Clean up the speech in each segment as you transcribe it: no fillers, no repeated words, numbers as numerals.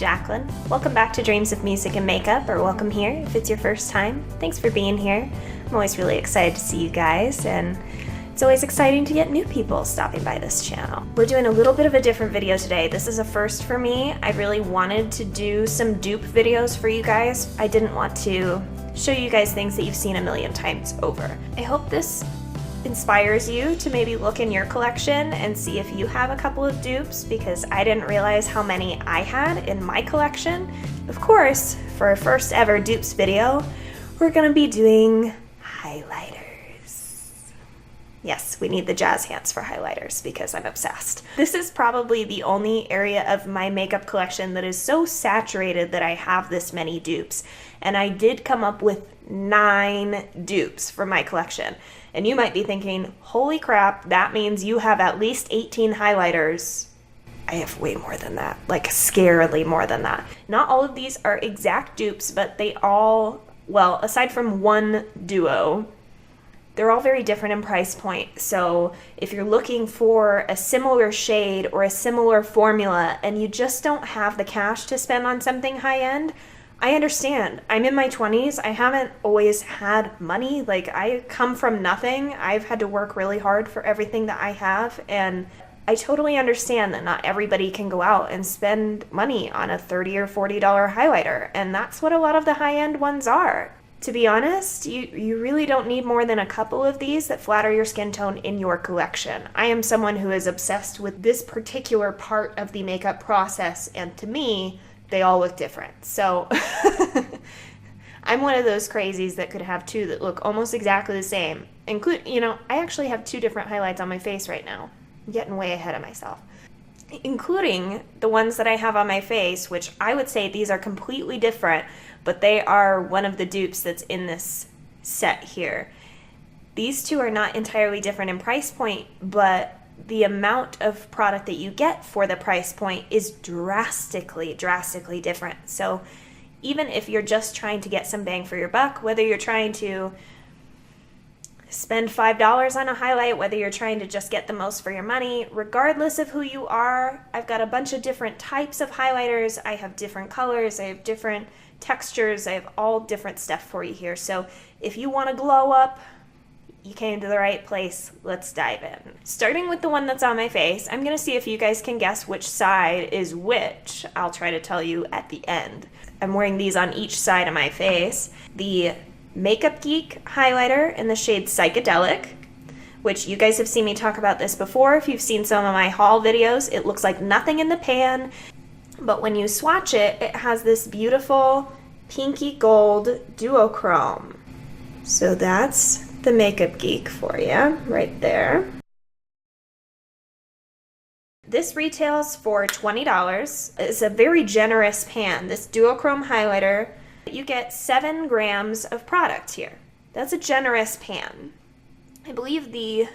Jacqueline. Welcome back to Dreams of Music and Makeup, or welcome here if it's your first time. Thanks for being here. I'm always really excited to see you guys, and it's always exciting to get new people stopping by this channel. We're doing a little bit of a different video today. This is a first for me. I really wanted to do some dupe videos for you guys. I didn't want to show you guys things that you've seen a million times over. I hope this inspires you to maybe look in your collection and see if you have a couple of dupes, because I didn't realize how many I had in my collection. Of course, for our first ever dupes video, we're gonna be doing highlighters. Yes, we need the jazz hands for highlighters because I'm obsessed. This is probably the only area of my makeup collection that is so saturated that I have this many dupes. And I did come up with 9 dupes for my collection. And you might be thinking, holy crap, that means you have at least 18 highlighters. I have way more than that, like scarily more than that. Not all of these are exact dupes, but they all, well, aside from one duo, they're all very different in price point. So if you're looking for a similar shade or a similar formula and you just don't have the cash to spend on something high-end, I understand. I'm in my 20s. I haven't always had money. Like, I come from nothing. I've had to work really hard for everything that I have, and I totally understand that not everybody can go out and spend money on a $30 or $40 highlighter, and that's what a lot of the high-end ones are. To be honest, you really don't need more than a couple of these that flatter your skin tone in your collection. I am someone who is obsessed with this particular part of the makeup process, and to me, they all look different. So I'm one of those crazies that could have 2 that look almost exactly the same. I actually have 2 different highlights on my face right now. I'm getting way ahead of myself. Including the ones that I have on my face, which I would say these are completely different, but they are one of the dupes that's in this set here. These 2 are not entirely different in price point, but the amount of product that you get for the price point is drastically different. So even if you're just trying to get some bang for your buck, whether you're trying to spend $5 on a highlight, whether you're trying to just get the most for your money, regardless of who you are, I've got a bunch of different types of highlighters. I have different colors, I have different textures, I have all different stuff for you here. So if you want to glow up, you came to the right place. Let's dive in. Starting with the one that's on my face, I'm going to see if you guys can guess which side is which. I'll try to tell you at the end. I'm wearing these on each side of my face. The Makeup Geek highlighter in the shade Psychedelic, which you guys have seen me talk about this before. If you've seen some of my haul videos, it looks like nothing in the pan, but when you swatch it, it has this beautiful pinky gold duochrome. So that's the Makeup Geek for you right there. This retails for $20. It's a very generous pan. This duochrome highlighter, you get 7 grams of product here. That's a generous pan. I believe the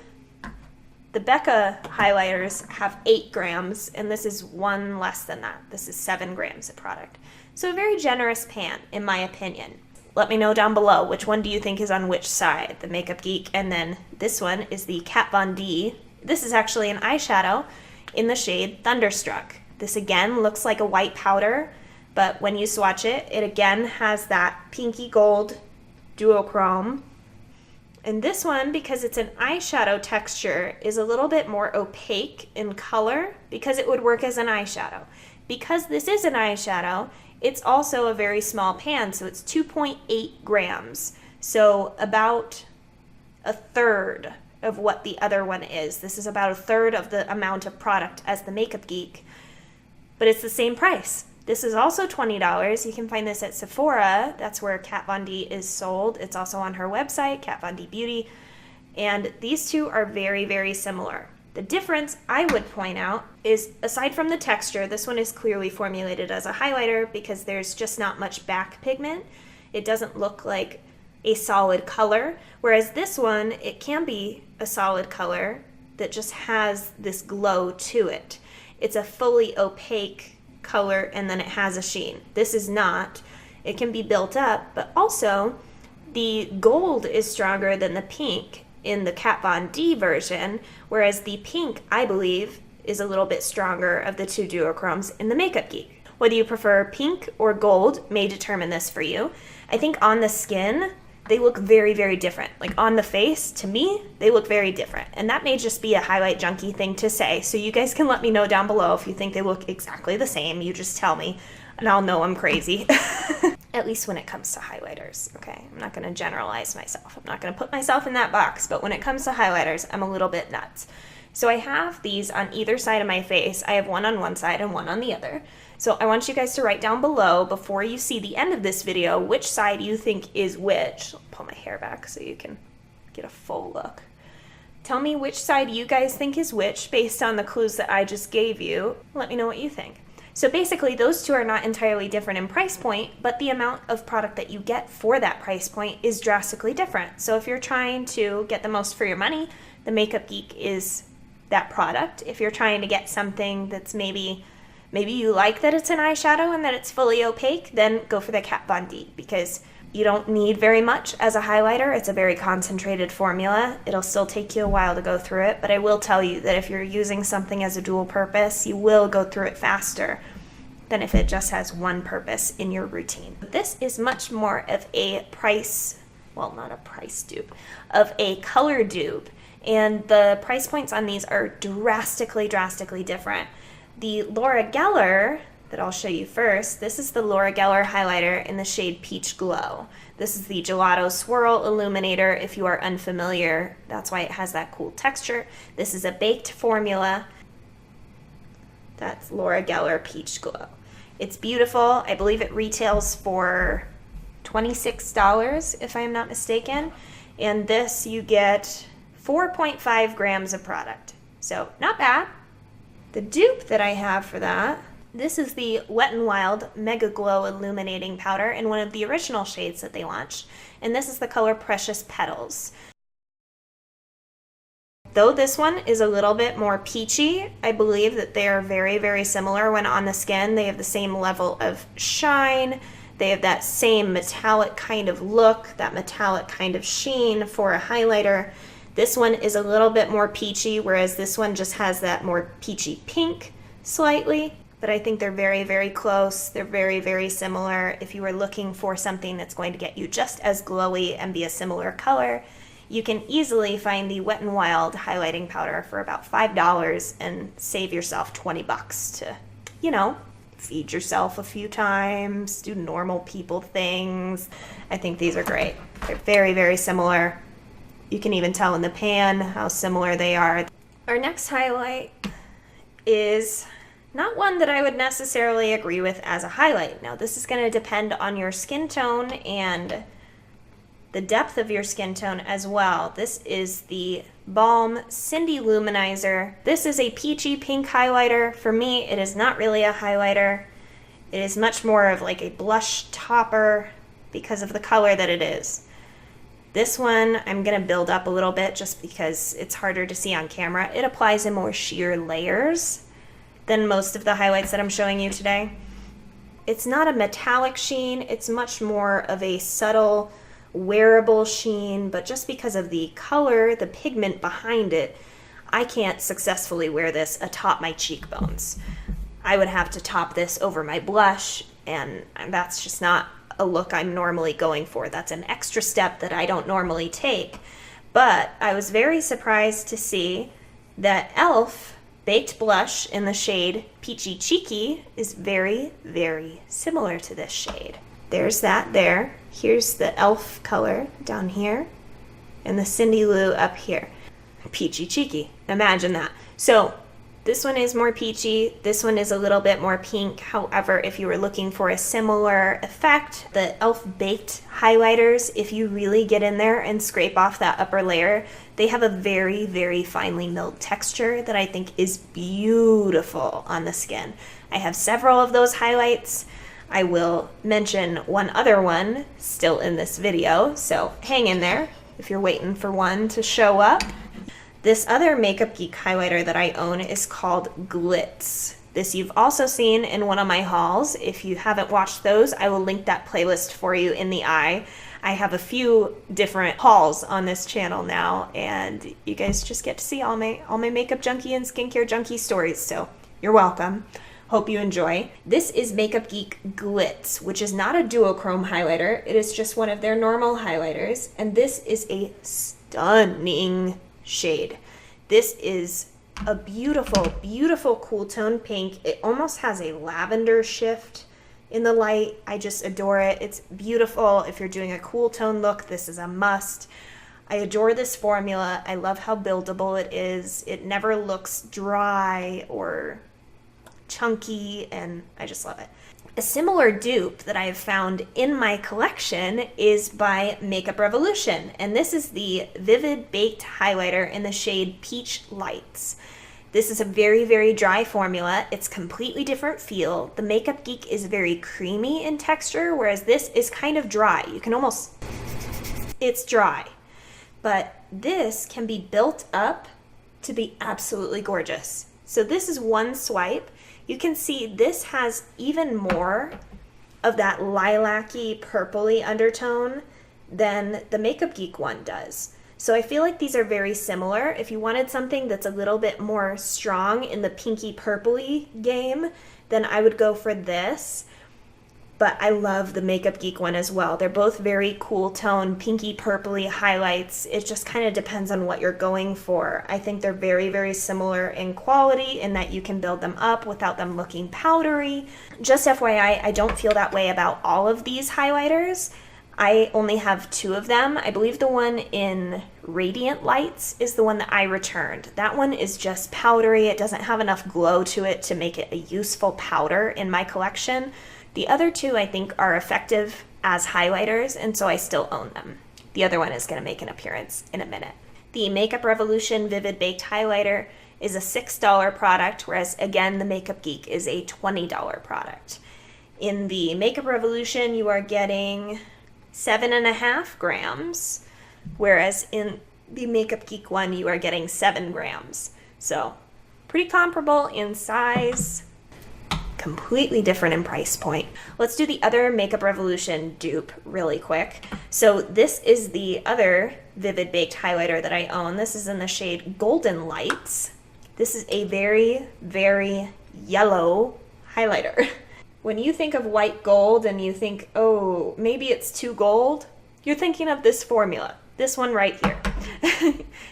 Becca highlighters have 8 grams, and this is 1 less than that. This is 7 grams of product. So a very generous pan, in my opinion. Let me know down below, which one do you think is on which side? The Makeup Geek, and then this one is the Kat Von D. This is actually an eyeshadow in the shade Thunderstruck. This again looks like a white powder, but when you swatch it, it again has that pinky gold duochrome. And this one, because it's an eyeshadow texture, is a little bit more opaque in color because it would work as an eyeshadow. Because this is an eyeshadow, it's also a very small pan, so it's 2.8 grams. So about a third of what the other one is. This is about a third of the amount of product as the Makeup Geek, but it's the same price. This is also $20. You can find this at Sephora. That's where Kat Von D is sold. It's also on her website, Kat Von D Beauty. And these 2 are very similar. The difference I would point out is, aside from the texture, this one is clearly formulated as a highlighter because there's just not much back pigment. It doesn't look like a solid color, whereas this one, it can be a solid color that just has this glow to it. It's a fully opaque color and then it has a sheen. This is not. It can be built up, but also the gold is stronger than the pink in the Kat Von D version, whereas the pink, I believe, is a little bit stronger of the 2 duochromes in the Makeup Geek. Whether you prefer pink or gold may determine this for you. I think on the skin, they look very, very different. Like on the face, to me, they look very different. And that may just be a highlight junkie thing to say. So you guys can let me know down below if you think they look exactly the same. You just tell me and I'll know I'm crazy. At least when it comes to highlighters, okay? I'm not gonna generalize myself. I'm not gonna put myself in that box, but when it comes to highlighters, I'm a little bit nuts. So I have these on either side of my face. I have one on one side and one on the other. So I want you guys to write down below before you see the end of this video which side you think is which. I'll pull my hair back so you can get a full look. Tell me which side you guys think is which based on the clues that I just gave you. Let me know what you think. So basically those two are not entirely different in price point, but the amount of product that you get for that price point is drastically different. So if you're trying to get the most for your money, the Makeup Geek is that product. If you're trying to get something that's maybe you like that it's an eyeshadow and that it's fully opaque, then go for the Kat Von D, because you don't need very much as a highlighter. It's a very concentrated formula. It'll still take you a while to go through it, but I will tell you that if you're using something as a dual purpose, you will go through it faster than if it just has one purpose in your routine. This is much more of a price, well, not a price dupe, of a color dupe, and the price points on these are drastically different. The Laura Geller that I'll show you first, this is the Laura Geller highlighter in the shade Peach Glow. This is the Gelato Swirl Illuminator if you are unfamiliar. That's why it has that cool texture. This is a baked formula. That's Laura Geller Peach Glow. It's beautiful. I believe it retails for $26 if I'm not mistaken. And this you get 4.5 grams of product. So not bad. The dupe that I have for that, this is the Wet n Wild Mega Glow Illuminating Powder in one of the original shades that they launched. And this is the color Precious Petals. Though this one is a little bit more peachy, I believe that they are very similar when on the skin. They have the same level of shine. They have that same metallic kind of look, that metallic kind of sheen for a highlighter. This one is a little bit more peachy, whereas this one just has that more peachy pink slightly. But I think they're very close. They're very similar. If you are looking for something that's going to get you just as glowy and be a similar color, you can easily find the Wet n Wild highlighting powder for about $5 and save yourself 20 bucks to, you know, feed yourself a few times, do normal people things. I think these are great. They're very similar. You can even tell in the pan how similar they are. Our next highlight is not one that I would necessarily agree with as a highlight. Now, this is going to depend on your skin tone and the depth of your skin tone as well. This is the Balm Cindy Luminizer. This is a peachy pink highlighter. For me, it is not really a highlighter. It is much more of like a blush topper because of the color that it is. This one I'm going to build up a little bit just because it's harder to see on camera. It applies in more sheer layers than most of the highlights that I'm showing you today. It's not a metallic sheen, it's much more of a subtle wearable sheen, but just because of the color, the pigment behind it, I can't successfully wear this atop my cheekbones. I would have to top this over my blush, and that's just not a look I'm normally going for. That's an extra step that I don't normally take. But I was very surprised to see that e.l.f. Baked Blush in the shade Peachy Cheeky is very similar to this shade. There's that there. Here's the e.l.f. color down here, and the Cindy Lou up here. Peachy Cheeky. Imagine that. So this one is more peachy, this one is a little bit more pink. However, if you were looking for a similar effect, the e.l.f. Baked highlighters, if you really get in there and scrape off that upper layer, they have a very finely milled texture that I think is beautiful on the skin. I have several of those highlights. I will mention one other one still in this video, so hang in there if you're waiting for one to show up. This other Makeup Geek highlighter that I own is called Glitz. This you've also seen in one of my hauls. If you haven't watched those, I will link that playlist for you in the eye. I have a few different hauls on this channel now, and you guys just get to see all my makeup junkie and skincare junkie stories, so you're welcome. Hope you enjoy. This is Makeup Geek Glitz, which is not a duochrome highlighter. It is just one of their normal highlighters, and this is a stunning shade. This is a beautiful, beautiful cool tone pink. It almost has a lavender shift in the light. I just adore it. It's beautiful. If you're doing a cool tone look, this is a must. I adore this formula. I love how buildable it is. It never looks dry or chunky, and I just love it. A similar dupe that I have found in my collection is by Makeup Revolution, and this is the Vivid Baked Highlighter in the shade Peach Lights. This is a very, very dry formula. It's completely different feel. The Makeup Geek is very creamy in texture, whereas this is kind of dry. You can almost, it's dry. But this can be built up to be absolutely gorgeous. So this is one swipe. You can see this has even more of that lilac-y, purpley undertone than the Makeup Geek one does. So I feel like these are very similar. If you wanted something that's a little bit more strong in the pinky purpley game, then I would go for this. But I love the Makeup Geek one as well. They're both very cool tone, pinky purpley highlights. It just kind of depends on what you're going for. I think they're very, very similar in quality in that you can build them up without them looking powdery. Just FYI, I don't feel that way about all of these highlighters. I only have 2 of them. I believe the one in Radiant Lights is the one that I returned. That one is just powdery. It doesn't have enough glow to it to make it a useful powder in my collection. The other 2 I think are effective as highlighters, and so I still own them. The other one is going to make an appearance in a minute. The Makeup Revolution Vivid Baked Highlighter is a $6 product, whereas again the Makeup Geek is a $20 product. In the Makeup Revolution you are getting 7.5 grams, whereas in the Makeup Geek one you are getting 7 grams. So pretty comparable in size, completely different in price point. Let's do the other Makeup Revolution dupe really quick. So this is the other Vivid Baked highlighter that I own. This is in the shade Golden Lights. This is a very, very yellow highlighter. When you think of white gold and you think, oh, maybe it's too gold, you're thinking of this formula, this one right here.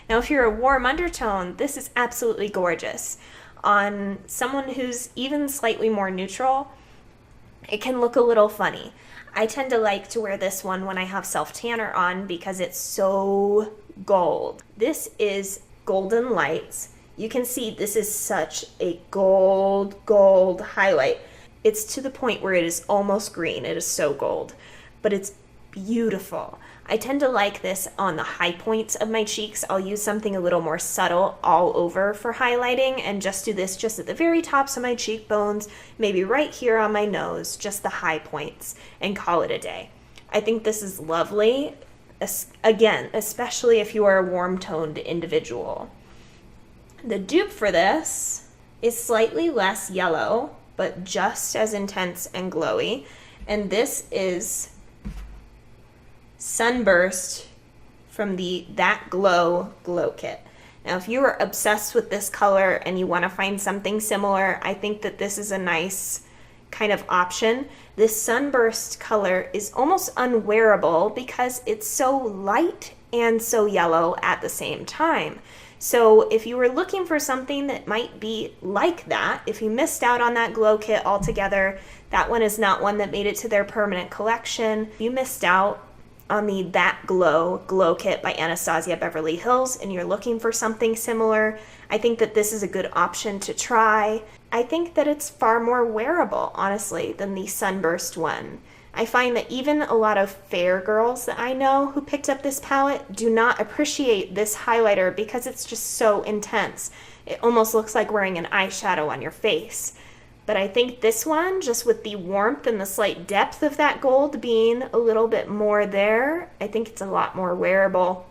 Now, if you're a warm undertone, this is absolutely gorgeous. On someone who's even slightly more neutral, it can look a little funny. I tend to like to wear this one when I have self-tanner on because it's so gold. This is Golden Lights. You can see this is such a gold highlight. It's to the point where it is almost green. It is so gold, but it's beautiful. I tend to like this on the high points of my cheeks. I'll use something a little more subtle all over for highlighting and just do this just at the very tops of my cheekbones, maybe right here on my nose, just the high points, and call it a day. I think this is lovely, again, especially if you are a warm-toned individual. The dupe for this is slightly less yellow, but just as intense and glowy, and this is Sunburst from the That Glow Kit. Now, if you are obsessed with this color and you want to find something similar, I think that this is a nice kind of option. This Sunburst color is almost unwearable because it's so light and so yellow at the same time. So if you were looking for something that might be like that, if you missed out on that glow kit altogether, that one is not one that made it to their permanent collection. You missed out on the That Glow Kit by Anastasia Beverly Hills and you're looking for something similar, I think that this is a good option to try. I think that it's far more wearable, honestly, than the Sunburst one. I find that even a lot of fair girls that I know who picked up this palette do not appreciate this highlighter because it's just so intense. It almost looks like wearing an eyeshadow on your face. But I think this one, just with the warmth and the slight depth of that gold being a little bit more there, I think it's a lot more wearable.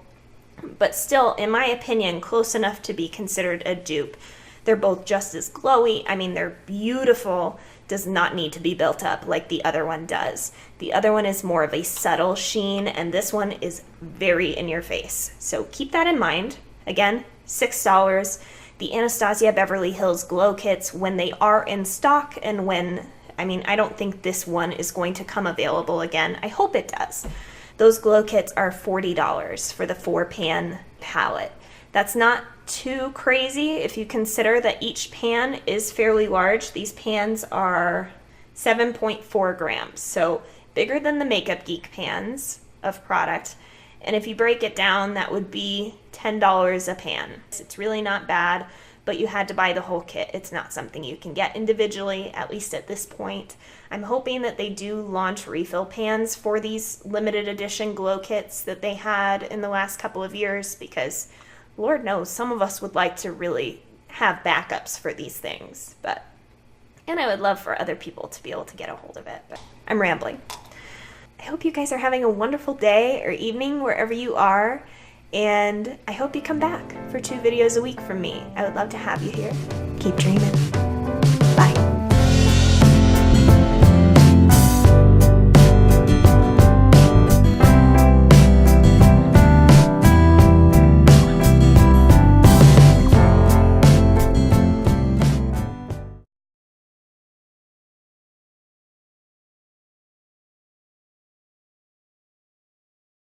But still, in my opinion, close enough to be considered a dupe. They're both just as glowy. I mean, they're beautiful. Does not need to be built up like the other one does. The other one is more of a subtle sheen, and this one is very in your face. So keep that in mind. Again, $6. the Anastasia Beverly Hills Glow Kits when they are in stock, and when, I mean, I don't think this one is going to come available again. I hope it does. Those glow kits are $40 for the 4-pan palette. That's not too crazy if you consider that each pan is fairly large. These pans are 7.4 grams, so bigger than the Makeup Geek pans of product. And if you break it down, that would be $10 a pan. It's really not bad, but you had to buy the whole kit. It's not something you can get individually, at least at this point. I'm hoping that they do launch refill pans for these limited edition glow kits that they had in the last couple of years, because Lord knows some of us would like to really have backups for these things. And I would love for other people to be able to get a hold of it, but I'm rambling. I hope you guys are having a wonderful day or evening wherever you are, and I hope you come back for 2 videos a week from me. I would love to have you here. Keep dreaming.